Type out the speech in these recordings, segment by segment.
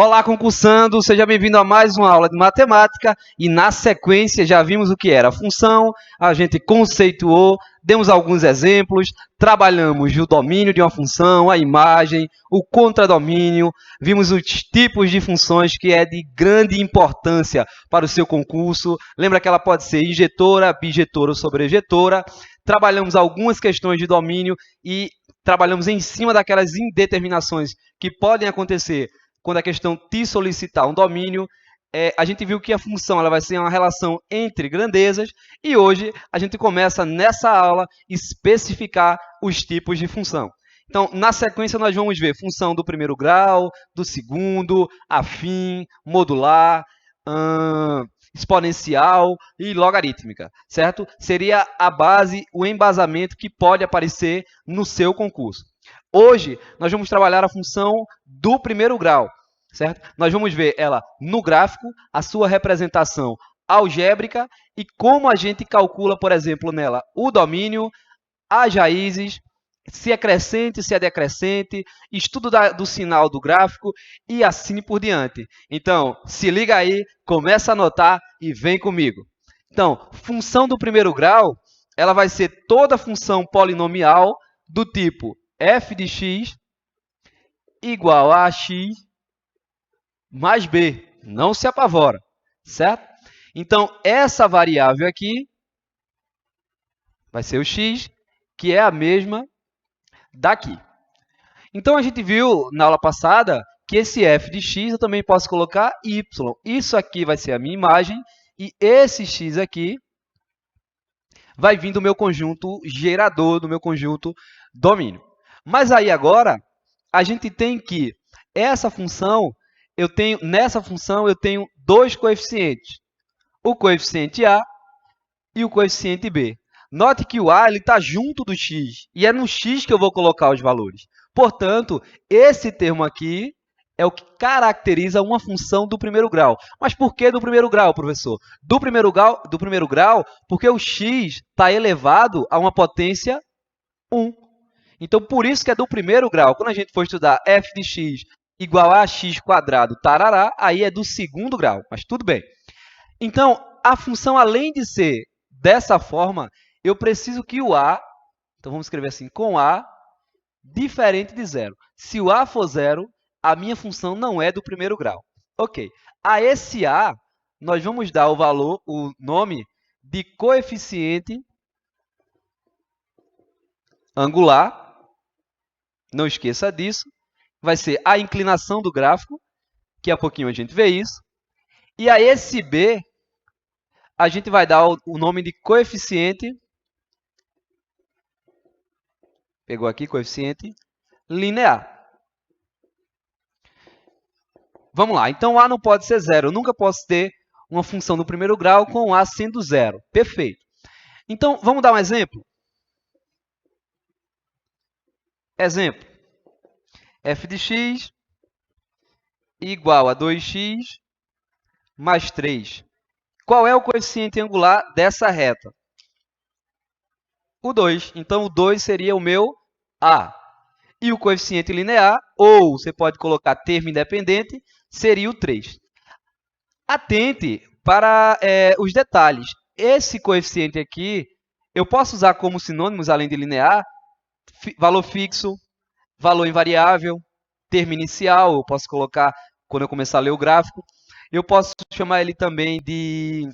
Olá, concursando! Seja bem-vindo a mais uma aula de matemática e, na sequência, já vimos o que era a função, a gente conceituou, demos alguns exemplos, trabalhamos o domínio de uma função, a imagem, o contradomínio, vimos os tipos de funções que é de grande importância para o seu concurso. Lembra que ela pode ser injetora, bijetora ou sobrejetora. Trabalhamos algumas questões de domínio e trabalhamos em cima daquelas indeterminações que podem acontecer quando a questão te solicitar um domínio. A gente viu que a função ela vai ser uma relação entre grandezas e hoje a gente começa nessa aula especificar os tipos de função. Então, na sequência, nós vamos ver função do primeiro grau, do segundo, afim, modular, exponencial e logarítmica, certo? Seria a base, o embasamento que pode aparecer no seu concurso. Hoje, nós vamos trabalhar a função do primeiro grau, certo? Nós vamos ver ela no gráfico, a sua representação algébrica e como a gente calcula, por exemplo, nela o domínio, as raízes, se é crescente, se é decrescente, estudo do sinal do gráfico e assim por diante. Então, se liga aí, começa a anotar e vem comigo. Então, função do primeiro grau, ela vai ser toda função polinomial do tipo f de x igual a x mais b. Não se apavora, certo? Então, essa variável aqui vai ser o x, que é a mesma daqui. Então, a gente viu na aula passada que esse f de x eu também posso colocar y. Isso aqui vai ser a minha imagem e esse x aqui vai vir do meu conjunto gerador, do meu conjunto domínio. Mas aí agora, a gente tem que essa função, nessa função eu tenho dois coeficientes, o coeficiente a e o coeficiente b. Note que o a está junto do x, e é no x que eu vou colocar os valores. Portanto, esse termo aqui é o que caracteriza uma função do primeiro grau. Mas por que do primeiro grau, professor? Do primeiro grau, porque o x está elevado a uma potência 1. Então, por isso que é do primeiro grau. Quando a gente for estudar f de x igual a x quadrado, tarará, aí é do segundo grau, mas tudo bem. Então, a função, além de ser dessa forma, eu preciso que o a, então vamos escrever assim, com a diferente de zero. Se o a for zero, a minha função não é do primeiro grau. Ok. A esse a, nós vamos dar o nome de coeficiente angular. Não esqueça disso. Vai ser a inclinação do gráfico, que a pouquinho a gente vê isso. E a esse b, a gente vai dar o nome de coeficiente, pegou aqui, coeficiente linear. Vamos lá, então a não pode ser zero. Eu nunca posso ter uma função do primeiro grau com a sendo zero. Perfeito. Então, vamos dar um exemplo? Exemplo. F de x igual a 2x mais 3. Qual é o coeficiente angular dessa reta? O 2. Então, o 2 seria o meu a. E o coeficiente linear, ou você pode colocar termo independente, seria o 3. Atente para os detalhes. Esse coeficiente aqui, eu posso usar como sinônimos, além de linear, valor fixo, valor invariável, termo inicial, eu posso colocar quando eu começar a ler o gráfico. Eu posso chamar ele também de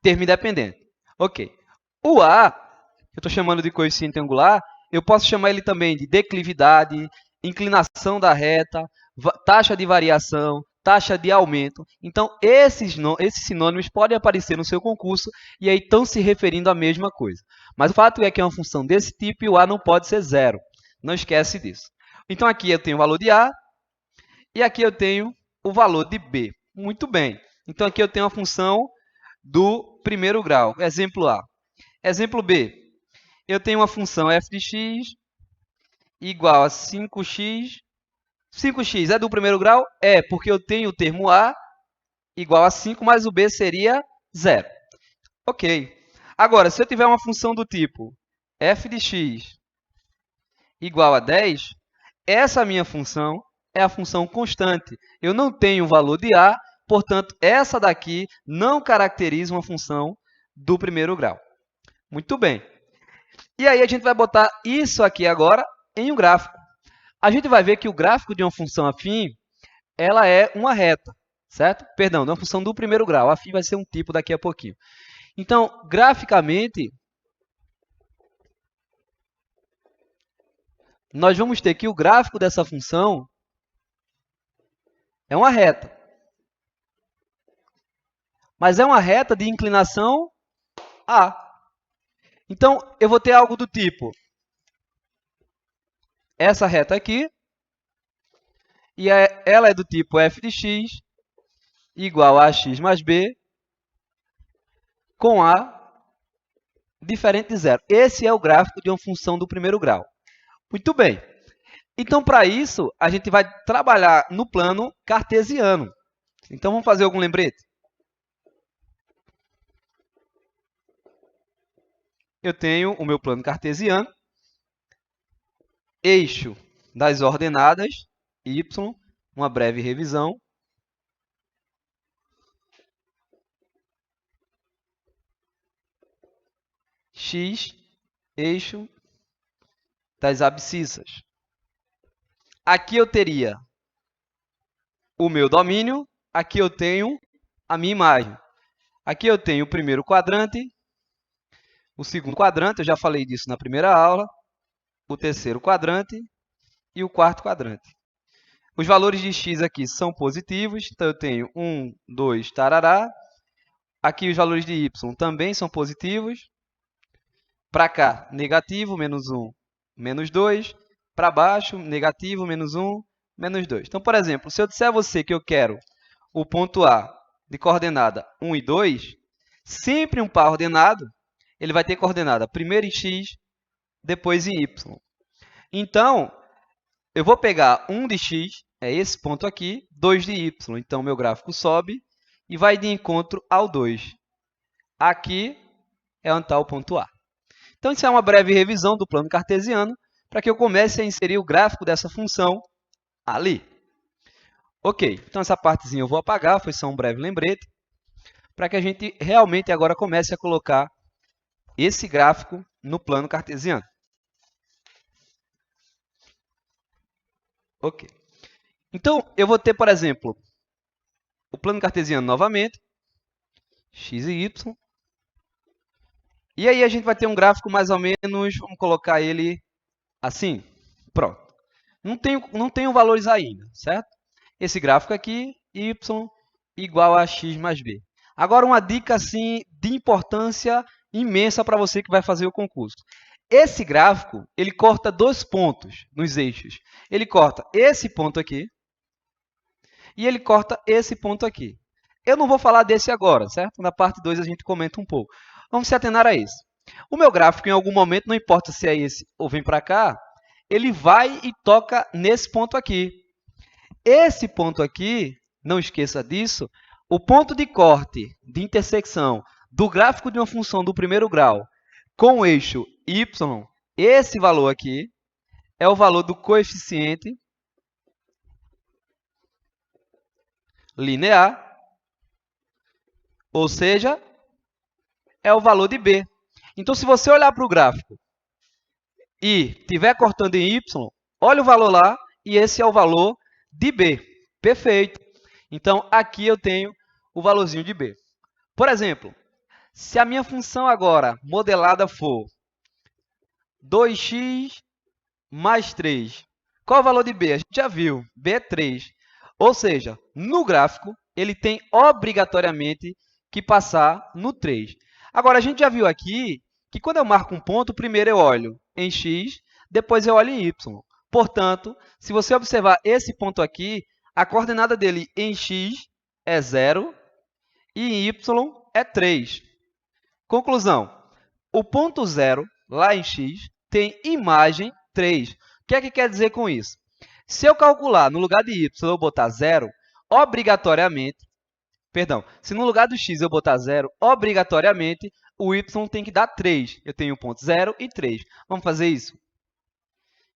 termo independente. Ok. O a, eu estou chamando de coeficiente angular, eu posso chamar ele também de declividade, inclinação da reta, taxa de variação, taxa de aumento. Então, esses sinônimos podem aparecer no seu concurso e aí estão se referindo à mesma coisa. Mas o fato é que é uma função desse tipo e o a não pode ser zero. Não esquece disso. Então, aqui eu tenho o valor de a e aqui eu tenho o valor de b. Muito bem. Então, aqui eu tenho a função do primeiro grau. Exemplo A. Exemplo B. Eu tenho uma função f de x igual a 5x. 5x é do primeiro grau? É, porque eu tenho o termo a igual a 5, mas o b seria 0. Ok. Agora, se eu tiver uma função do tipo f de x igual a 10, essa minha função é a função constante. Eu não tenho valor de A, portanto, essa daqui não caracteriza uma função do primeiro grau. Muito bem. E aí a gente vai botar isso aqui agora em um gráfico. A gente vai ver que o gráfico de uma função afim, ela é uma reta, certo? Perdão, de uma função do primeiro grau. Afim vai ser um tipo daqui a pouquinho. Então, graficamente, nós vamos ter que o gráfico dessa função é uma reta. Mas é uma reta de inclinação A. Então, eu vou ter algo do tipo essa reta aqui, e ela é do tipo f de x igual a x mais b com A diferente de zero. Esse é o gráfico de uma função do primeiro grau. Muito bem. Então, para isso, a gente vai trabalhar no plano cartesiano. Então, vamos fazer algum lembrete? Eu tenho o meu plano cartesiano, eixo das ordenadas, y, uma breve revisão. X, eixo das abscissas. Aqui eu teria o meu domínio, aqui eu tenho a minha imagem. Aqui eu tenho o primeiro quadrante, o segundo quadrante, eu já falei disso na primeira aula, o terceiro quadrante e o quarto quadrante. Os valores de x aqui são positivos, então eu tenho 1, 2, tarará. Aqui os valores de y também são positivos. Para cá, negativo, menos 1, menos 2. Para baixo, negativo, menos 1, menos 2. Então, por exemplo, se eu disser a você que eu quero o ponto A de coordenada 1 e 2, sempre um par ordenado, ele vai ter coordenada primeiro em x, depois em y. Então, eu vou pegar 1 de x, é esse ponto aqui, 2 de y. Então, meu gráfico sobe e vai de encontro ao 2. Aqui é onde está o ponto A. Então, isso é uma breve revisão do plano cartesiano para que eu comece a inserir o gráfico dessa função ali. Ok, então essa partezinha eu vou apagar, foi só um breve lembrete, para que a gente realmente agora comece a colocar esse gráfico no plano cartesiano. Ok. Então, eu vou ter, por exemplo, o plano cartesiano novamente, x e y. E aí a gente vai ter um gráfico mais ou menos, vamos colocar ele assim. Pronto. Não tenho valores ainda, certo? Esse gráfico aqui, y igual a x mais b. Agora, uma dica assim, de importância imensa para você que vai fazer o concurso. Esse gráfico, ele corta dois pontos nos eixos. Ele corta esse ponto aqui e ele corta esse ponto aqui. Eu não vou falar desse agora, certo? Na parte 2 a gente comenta um pouco. Vamos se atenar a esse. O meu gráfico, em algum momento, não importa se é esse ou vem para cá, ele vai e toca nesse ponto aqui. Esse ponto aqui, não esqueça disso, o ponto de corte, de intersecção do gráfico de uma função do primeiro grau com o eixo y, esse valor aqui é o valor do coeficiente linear, ou seja, é o valor de b. Então, se você olhar para o gráfico e estiver cortando em y, olha o valor lá e esse é o valor de b. Perfeito. Então, aqui eu tenho o valorzinho de b. Por exemplo, se a minha função agora modelada for 2x mais 3, qual é o valor de b? A gente já viu, b é 3. Ou seja, no gráfico, ele tem obrigatoriamente que passar no 3. Agora, a gente já viu aqui que quando eu marco um ponto, primeiro eu olho em x, depois eu olho em y. Portanto, se você observar esse ponto aqui, a coordenada dele em x é 0 e em y é 3. Conclusão, o ponto 0, lá em x, tem imagem 3. O que é que quer dizer com isso? Se eu calcular no lugar de y eu botar 0, obrigatoriamente, se no lugar do x eu botar 0, obrigatoriamente, o y tem que dar 3. Eu tenho ponto 0 e 3. Vamos fazer isso?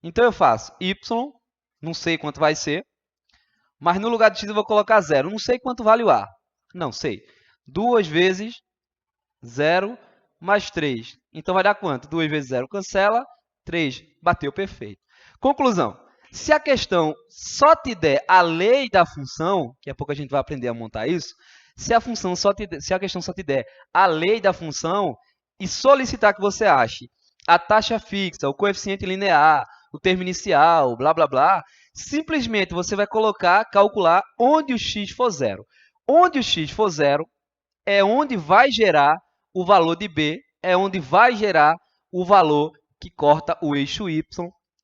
Então, eu faço y, não sei quanto vai ser, Mas no lugar de x eu vou colocar 0. Não sei quanto vale o A. Não sei. 2 vezes 0 mais 3. Então vai dar quanto? 2 vezes 0 cancela, 3. Bateu perfeito. Conclusão. Se a questão só te der a lei da função, daqui a pouco a gente vai aprender a montar isso, se a questão só te der a lei da função e solicitar que você ache a taxa fixa, o coeficiente linear, o termo inicial, blá, blá, blá, simplesmente você vai calcular onde o x for 0. Onde o x for 0 é onde vai gerar o valor de b, é onde vai gerar o valor que corta o eixo y,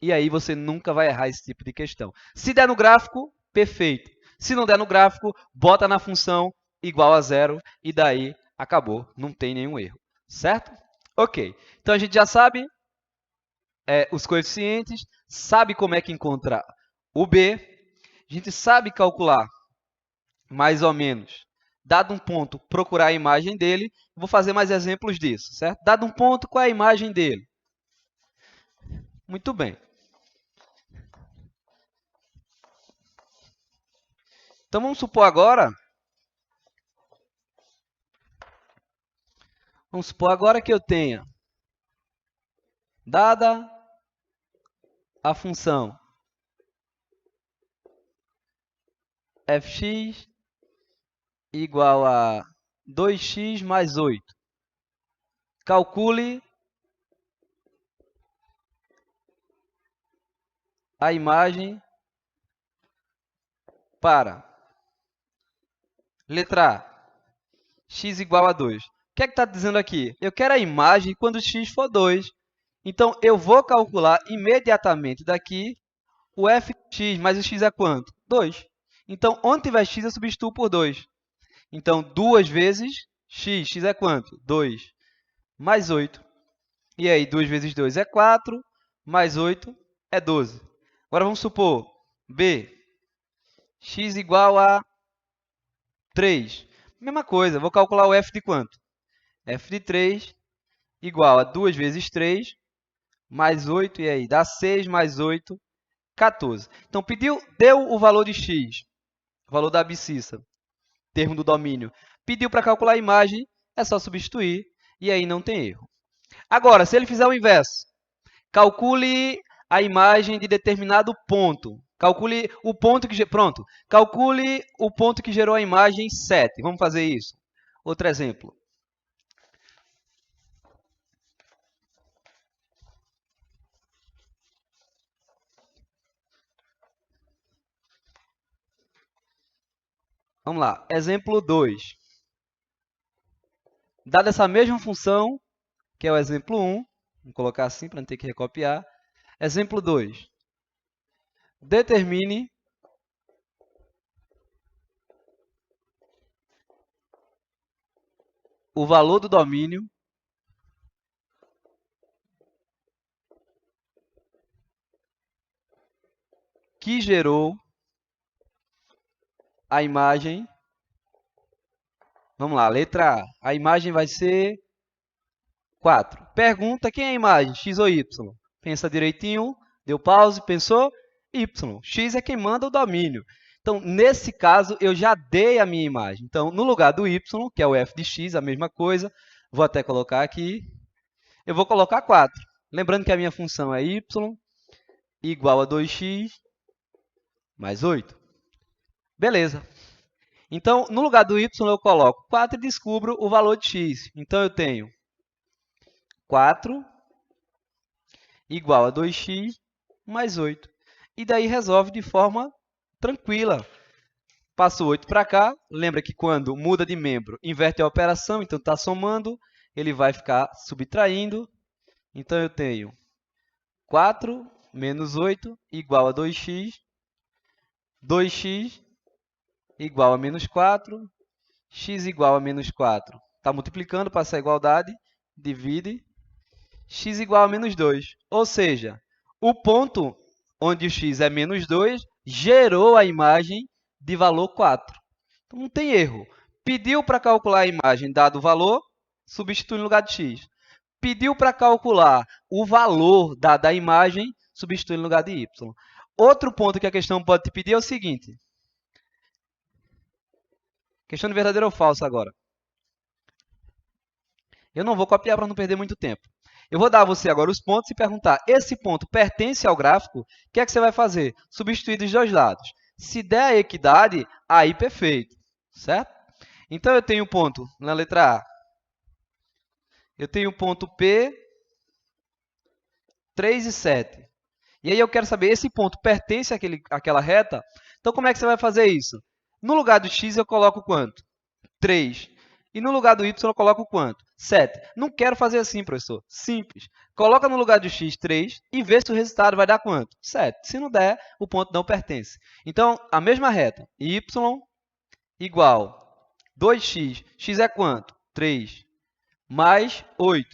e aí você nunca vai errar esse tipo de questão. Se der no gráfico, perfeito. Se não der no gráfico, bota na função igual a 0, e daí acabou, não tem nenhum erro. Certo? Ok. Então a gente já sabe os coeficientes, sabe como é que encontrar o b, a gente sabe calcular mais ou menos, dado um ponto, procurar a imagem dele. Vou fazer mais exemplos disso, certo? Dado um ponto, qual é a imagem dele? Muito bem. Então, vamos supor agora que eu tenha, dada a função fx igual a 2x mais 8. Calcule a imagem para letra A, x igual a 2. O que é que está dizendo aqui? Eu quero a imagem quando x for 2. Então, eu vou calcular imediatamente daqui o fx, mas o x é quanto? 2. Então, onde tiver x, eu substituo por 2. Então, 2 vezes x. X é quanto? 2. Mais 8. E aí, 2 vezes 2 é 4, mais 8 é 12. Agora, vamos supor, b, x igual a 3. Mesma coisa, vou calcular o f de quanto? F de 3 igual a 2 vezes 3, mais 8, e aí? Dá 6 mais 8, 14. Então, deu o valor de x, o valor da abscissa, termo do domínio. Pediu para calcular a imagem, é só substituir, e aí não tem erro. Agora, se ele fizer o inverso, calcule a imagem de determinado ponto. Calcule o ponto que gerou a imagem 7. Vamos fazer isso. Outro exemplo. Vamos lá. Exemplo 2. Dada essa mesma função, que é o exemplo 1, vamos colocar assim para não ter que recopiar. Exemplo 2. Determine o valor do domínio que gerou a imagem. Vamos lá, letra A. A imagem vai ser 4. Pergunta, quem é a imagem? X ou Y? Pensa direitinho, deu pause, pensou? Y. X é quem manda o domínio. Então, nesse caso, eu já dei a minha imagem. Então, no lugar do Y, que é o f de x, a mesma coisa, vou até colocar aqui, eu vou colocar 4. Lembrando que a minha função é y igual a 2x mais 8. Beleza. Então, no lugar do y, eu coloco 4 e descubro o valor de x. Então, eu tenho 4 igual a 2x mais 8. E daí resolve de forma tranquila. Passo 8 para cá. Lembra que quando muda de membro, inverte a operação. Então, está somando. Ele vai ficar subtraindo. Então, eu tenho 4 menos 8 igual a 2x. 2x igual a menos 4. X igual a menos 4. Está multiplicando, passa a igualdade. Divide. X igual a menos 2. Ou seja, o ponto onde o x é menos 2 gerou a imagem de valor 4. Então, não tem erro. Pediu para calcular a imagem dado o valor, substitui no lugar de x. Pediu para calcular o valor dado a imagem, substitui no lugar de y. Outro ponto que a questão pode te pedir é o seguinte. Questão de verdadeiro ou falso agora. Eu não vou copiar para não perder muito tempo. Eu vou dar a você agora os pontos e perguntar, esse ponto pertence ao gráfico? O que é que você vai fazer? Substituir dos dois lados. Se der a equidade, aí perfeito, certo? Então, eu tenho um ponto na letra A. Eu tenho um ponto P, 3 e 7. E aí eu quero saber, esse ponto pertence àquela reta? Então, como é que você vai fazer isso? No lugar do x, eu coloco quanto? 3. E no lugar do y, eu coloco quanto? 7. Não quero fazer assim, professor. Simples. Coloca no lugar do x 3 e vê se o resultado vai dar quanto? 7. Se não der, o ponto não pertence. Então, a mesma reta, y igual 2x. X é quanto? 3. Mais 8.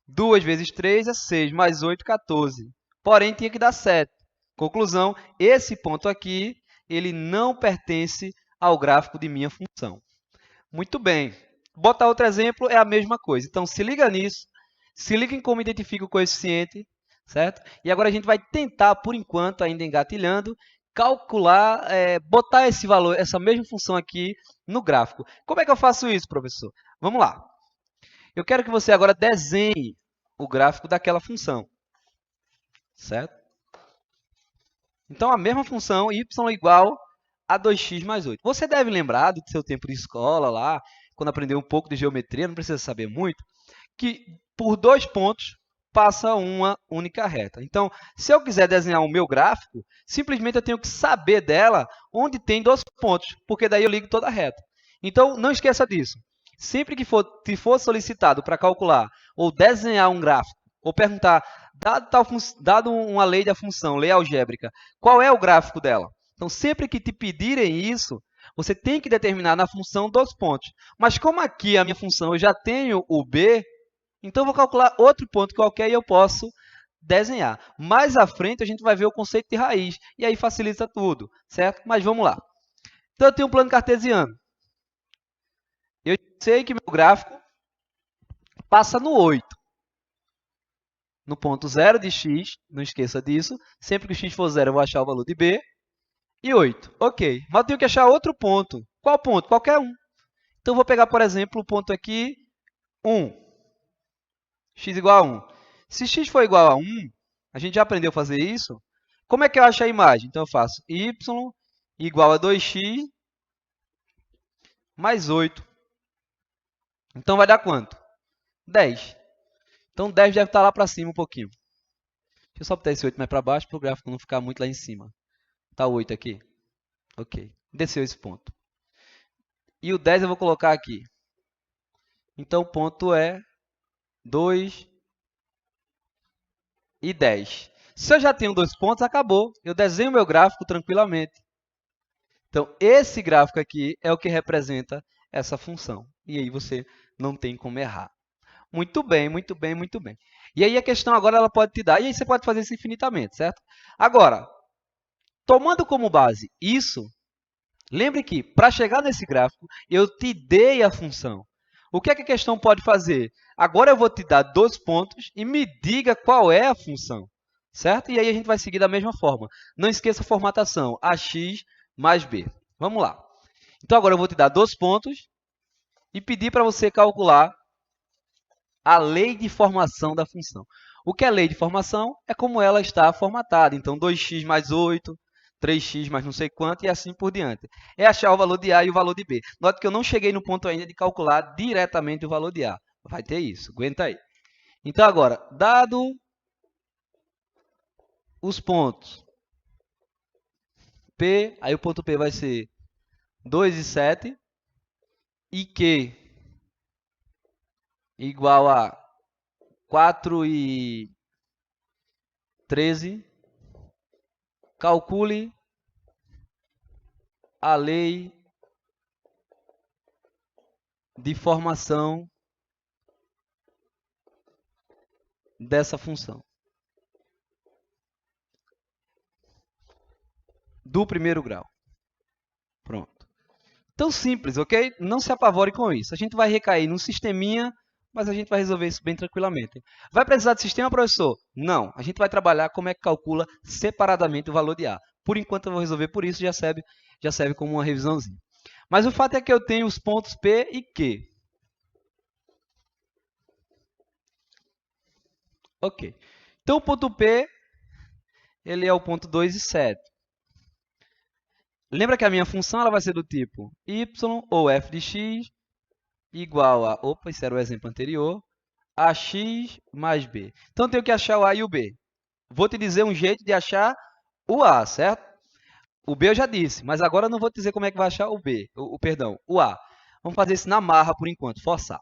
2 vezes 3 é 6. Mais 8, 14. Porém, tinha que dar 7. Conclusão, esse ponto aqui, ele não pertence ao gráfico de minha função. Muito bem. Botar outro exemplo é a mesma coisa. Então, se liga nisso. Se liga em como identifica o coeficiente, certo? E agora a gente vai tentar, por enquanto, ainda engatilhando, calcular, botar esse valor, essa mesma função aqui no gráfico. Como é que eu faço isso, professor? Vamos lá. Eu quero que você agora desenhe o gráfico daquela função, certo? Então, a mesma função, y igual a 2x mais 8. Você deve lembrar do seu tempo de escola lá, quando aprendeu um pouco de geometria, não precisa saber muito, que por 2 pontos passa uma única reta. Então, se eu quiser desenhar o meu gráfico, simplesmente eu tenho que saber dela onde tem 2 pontos, porque daí eu ligo toda a reta. Então, não esqueça disso. Sempre que for solicitado para calcular ou desenhar um gráfico, ou perguntar, dado uma lei da função, lei algébrica, qual é o gráfico dela? Então, sempre que te pedirem isso, você tem que determinar na função 2 pontos. Mas como aqui a minha função eu já tenho o b, então eu vou calcular outro ponto qualquer e eu posso desenhar. Mais à frente a gente vai ver o conceito de raiz, e aí facilita tudo, certo? Mas vamos lá. Então eu tenho um plano cartesiano. Eu sei que meu gráfico passa no 8. No ponto 0 de x, não esqueça disso. Sempre que o x for 0, eu vou achar o valor de b. E 8. Ok. Mas eu tenho que achar outro ponto. Qual ponto? Qualquer um. Então, eu vou pegar, por exemplo, o ponto aqui, 1. X igual a 1. Se x for igual a 1, a gente já aprendeu a fazer isso. Como é que eu acho a imagem? Então, eu faço y igual a 2x mais 8. Então, vai dar quanto? 10. Então, 10 deve estar lá para cima um pouquinho. Deixa eu só botar esse 8 mais para baixo para o gráfico não ficar muito lá em cima. Está 8 aqui. Ok. Desceu esse ponto. E o 10 eu vou colocar aqui. Então, o ponto é 2 e 10. Se eu já tenho 2 pontos, acabou. Eu desenho meu gráfico tranquilamente. Então, esse gráfico aqui é o que representa essa função. E aí você não tem como errar. Muito bem, muito bem, muito bem. E aí a questão agora ela pode te dar, e aí você pode fazer isso infinitamente, certo? Agora, tomando como base isso, lembre que para chegar nesse gráfico, eu te dei a função. O que é que a questão pode fazer? Agora eu vou te dar 2 pontos e me diga qual é a função, certo? E aí a gente vai seguir da mesma forma. Não esqueça a formatação, ax mais b. Vamos lá. Então, agora eu vou te dar 2 pontos e pedir para você calcular a lei de formação da função. O que é lei de formação? É como ela está formatada. Então, 2x mais 8, 3x mais não sei quanto e assim por diante. É achar o valor de A e o valor de B. Note que eu não cheguei no ponto ainda de calcular diretamente o valor de A. Vai ter isso, aguenta aí. Então, agora, dado os pontos P, aí o ponto P vai ser 2 e 7, e Q igual a 4 e 13, calcule a lei de formação dessa função. Do primeiro grau. Pronto. Tão simples, ok? Não se apavore com isso. A gente vai recair num sisteminha, mas a gente vai resolver isso bem tranquilamente. Vai precisar de sistema, professor? Não. A gente vai trabalhar como é que calcula separadamente o valor de A. Por enquanto, eu vou resolver por isso, já serve como uma revisãozinha. Mas o fato é que eu tenho os pontos P e Q. Ok. Então, o ponto P, ele é o ponto 2 e 7. Lembra que a minha função ela vai ser do tipo y ou f de x igual a... Opa, esse era o exemplo anterior. A x mais b. Então, eu tenho que achar o a e o b. Vou te dizer um jeito de achar o a, certo? O b eu já disse, mas agora eu não vou te dizer como é que vai achar o b. Perdão, o a. Vamos fazer isso na marra por enquanto, forçar.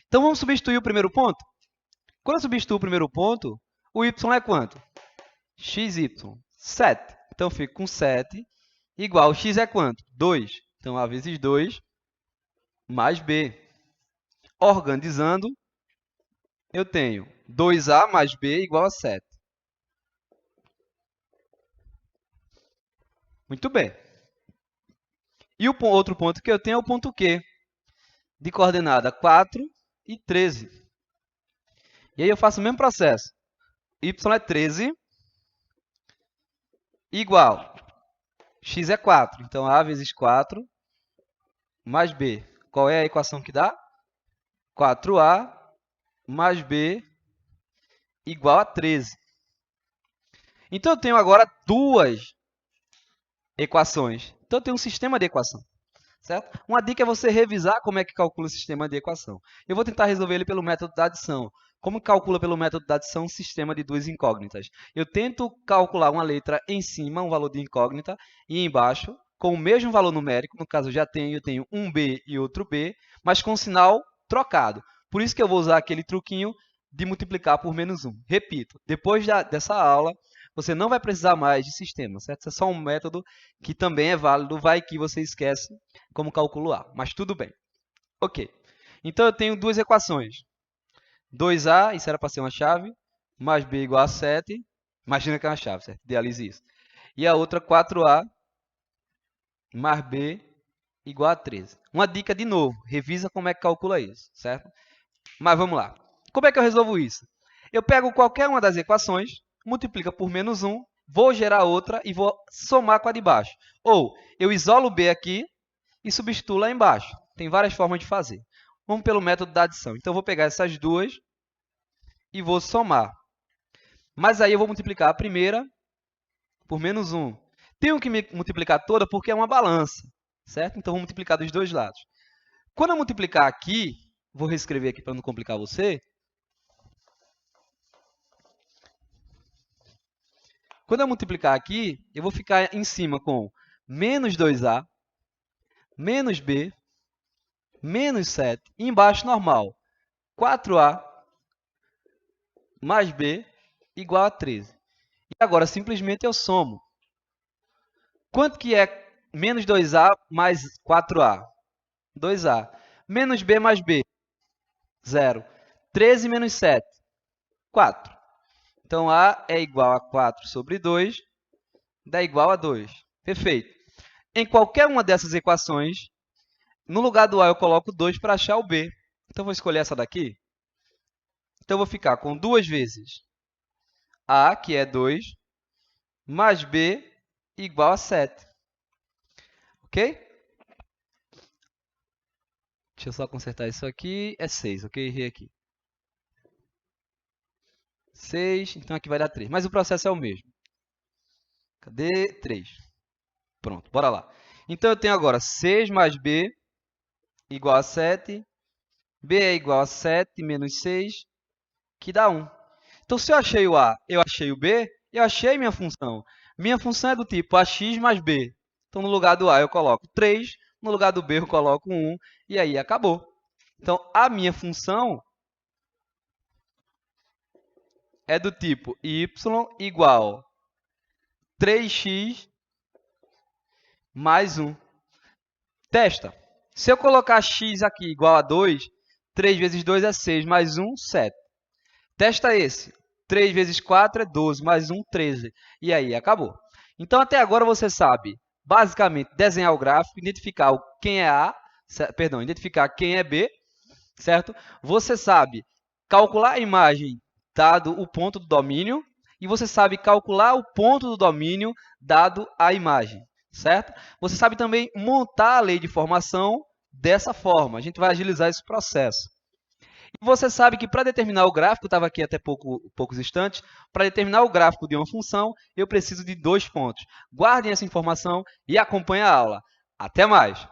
Então, vamos substituir o primeiro ponto? Quando eu substituo o primeiro ponto, o y é quanto? Xy, 7. Então, eu fico com 7 igual, x é quanto? 2. Então, a vezes 2 mais b. Organizando, eu tenho 2a mais b igual a 7. Muito bem. E o outro ponto que eu tenho é o ponto Q, de coordenada 4 e 13. E aí eu faço o mesmo processo. Y é 13 igual, x é 4. Então, a vezes 4 mais b. Qual é a equação que dá? 4a mais b igual a 13. Então, eu tenho agora duas equações. Então, eu tenho um sistema de equação. Certo? Uma dica é você revisar como é que calcula o sistema de equação. Eu vou tentar resolver ele pelo método da adição. Como calcula pelo método da adição um sistema de duas incógnitas? Eu tento calcular uma letra em cima, um valor de incógnita, e embaixo, com o mesmo valor numérico. No caso, eu tenho um b e outro b, mas com sinal trocado. Por isso que eu vou usar aquele truquinho de multiplicar por menos 1. Repito, depois dessa aula, você não vai precisar mais de sistema, certo? Isso é só um método que também é válido, vai que você esquece como calcular, mas tudo bem. Ok. Então, eu tenho duas equações. 2a, isso era para ser uma chave, mais b igual a 7. Imagina que é uma chave, certo? Idealize isso. E a outra, 4a mais b igual a 13. Uma dica de novo, revisa como é que calcula isso, certo? Mas vamos lá. Como é que eu resolvo isso? Eu pego qualquer uma das equações, multiplica por menos 1, vou gerar outra e vou somar com a de baixo. Ou eu isolo o b aqui e substituo lá embaixo. Tem várias formas de fazer. Vamos pelo método da adição. Então, eu vou pegar essas duas e vou somar. Mas aí eu vou multiplicar a primeira por menos 1. Tenho que multiplicar toda porque é uma balança, certo? Então, vou multiplicar dos dois lados. Quando eu multiplicar aqui, vou reescrever aqui para não complicar você. Quando eu multiplicar aqui, eu vou ficar em cima com menos 2a, menos b, menos 7, e embaixo normal, 4a mais b igual a 13. E agora, simplesmente, eu somo. Quanto que é menos 2a mais 4a? 2a. Menos b mais b? 0. 13 menos 7? 4. Então, a é igual a 4 sobre 2, dá igual a 2. Perfeito. Em qualquer uma dessas equações, no lugar do a eu coloco 2 para achar o b. Então, vou escolher essa daqui. Então, eu vou ficar com 2 vezes a, que é 2, mais b igual a 7. Ok? Deixa eu só consertar isso aqui. É 6, ok? Errei aqui. 6, então aqui vai dar 3. Mas o processo é o mesmo. Cadê? 3. Pronto, bora lá. Então, eu tenho agora 6 mais b igual a 7. b é igual a 7 menos 6, que dá 1. Então, se eu achei o a, eu achei o b, eu achei minha função. Minha função é do tipo ax mais b. Então, no lugar do a, eu coloco 3. No lugar do b, eu coloco 1. E aí, acabou. Então, a minha função é do tipo y igual 3x mais 1. Testa. Se eu colocar x aqui igual a 2, 3 vezes 2 é 6, mais 1, 7. Testa esse. 3 vezes 4 é 12, mais 1, 13. E aí, acabou. Então, até agora você sabe, basicamente, desenhar o gráfico, identificar quem é A, perdão, identificar quem é B, certo? Você sabe calcular a imagem dado o ponto do domínio e você sabe calcular o ponto do domínio dado a imagem. certo? Você sabe também montar a lei de formação dessa forma. A gente vai agilizar esse processo. E você sabe que para determinar o gráfico, estava aqui até poucos instantes, para determinar o gráfico de uma função, eu preciso de 2 pontos. Guardem essa informação e acompanhem a aula. Até mais!